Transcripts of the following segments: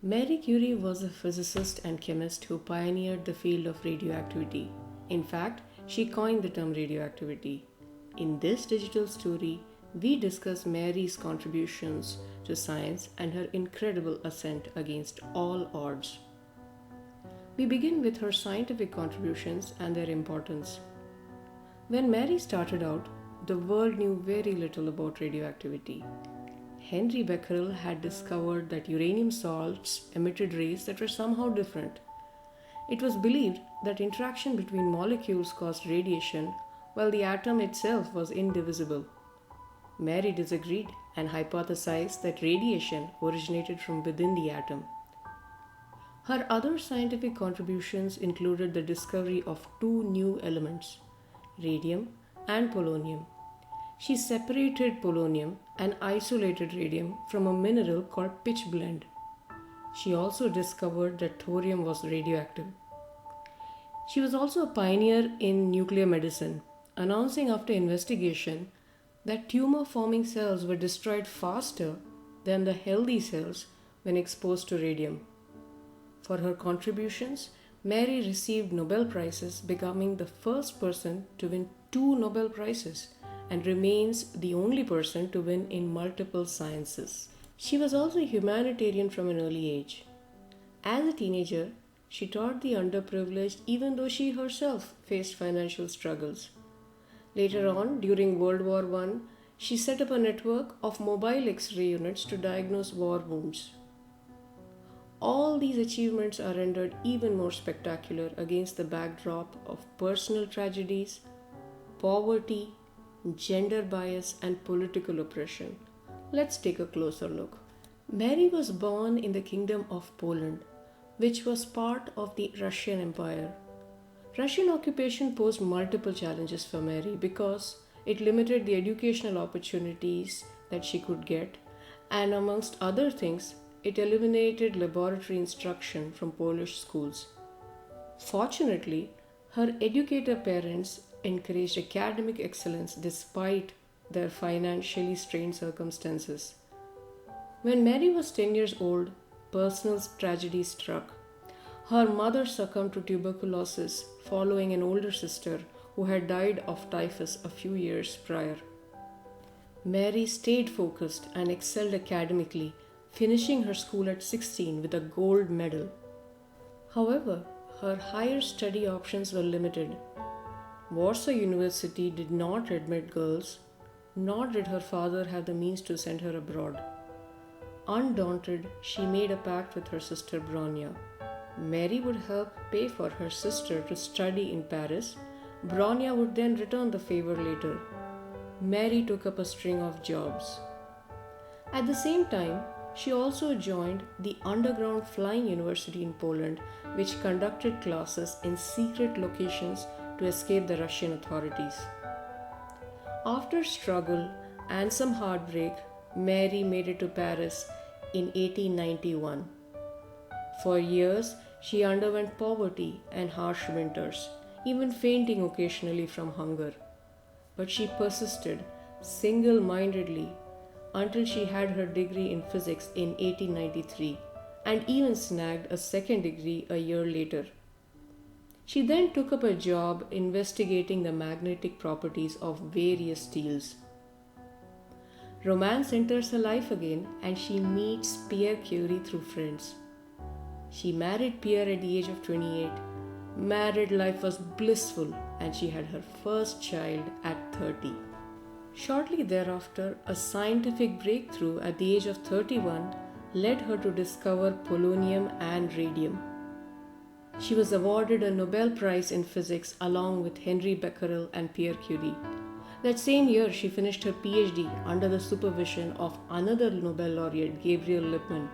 Marie Curie was a physicist and chemist who pioneered the field of radioactivity. In fact, she coined the term radioactivity. In this digital story, we discuss Marie's contributions to science and her incredible ascent against all odds. We begin with her scientific contributions and their importance. When Marie started out, the world knew very little about radioactivity. Henry Becquerel had discovered that uranium salts emitted rays that were somehow different. It was believed that interaction between molecules caused radiation, while the atom itself was indivisible. Marie disagreed and hypothesized that radiation originated from within the atom. Her other scientific contributions included the discovery of two new elements, radium and polonium. She separated polonium and isolated radium from a mineral called pitchblende. She also discovered that thorium was radioactive. She was also a pioneer in nuclear medicine, announcing after investigation that tumor forming cells were destroyed faster than the healthy cells when exposed to radium. For her contributions, Marie received Nobel Prizes, becoming the first person to win two Nobel Prizes and remains the only person to win in multiple sciences. She was also a humanitarian from an early age. As a teenager, she taught the underprivileged even though she herself faced financial struggles. Later on, during World War I, she set up a network of mobile X-ray units to diagnose war wounds. All these achievements are rendered even more spectacular against the backdrop of personal tragedies, poverty, gender bias, and political oppression. Let's take a closer look. Marie was born in the Kingdom of Poland, which was part of the Russian Empire. Russian occupation posed multiple challenges for Marie because it limited the educational opportunities that she could get, and amongst other things, it eliminated laboratory instruction from Polish schools. Fortunately, her educator parents encouraged academic excellence despite their financially strained circumstances. When Mary was 10 years old, personal tragedy struck. Her mother succumbed to tuberculosis following an older sister who had died of typhus a few years prior. Mary stayed focused and excelled academically, finishing her school at 16 with a gold medal. However, her higher study options were limited. Warsaw University did not admit girls, nor did her father have the means to send her abroad. Undaunted, she made a pact with her sister Bronya. Mary would help pay for her sister to study in Paris. Bronya would then return the favor later. Mary took up a string of jobs. At the same time, she also joined the underground flying university in Poland, which conducted classes in secret locations to escape the Russian authorities. After struggle and some heartbreak, Mary made it to Paris in 1891. For years, she underwent poverty and harsh winters, even fainting occasionally from hunger. But she persisted single-mindedly until she had her degree in physics in 1893 and even snagged a second degree a year later. She then took up a job investigating the magnetic properties of various steels. Romance enters her life again and she meets Pierre Curie through friends. She married Pierre at the age of 28. Married life was blissful and she had her first child at 30. Shortly thereafter, a scientific breakthrough at the age of 31 led her to discover polonium and radium. She was awarded a Nobel Prize in Physics along with Henry Becquerel and Pierre Curie. That same year, she finished her PhD under the supervision of another Nobel laureate, Gabriel Lippmann.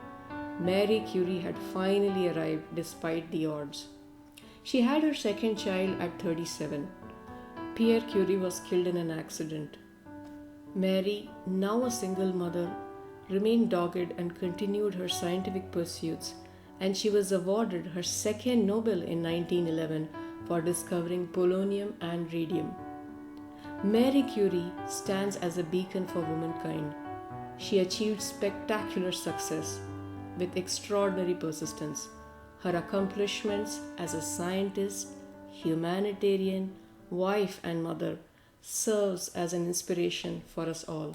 Marie Curie had finally arrived despite the odds. She had her second child at 37. Pierre Curie was killed in an accident. Mary, now a single mother, remained dogged and continued her scientific pursuits, and she was awarded her second Nobel in 1911 for discovering polonium and radium. Marie Curie stands as a beacon for womankind. She achieved spectacular success. with extraordinary persistence. Her accomplishments as a scientist, humanitarian, wife and mother serves as an inspiration for us all.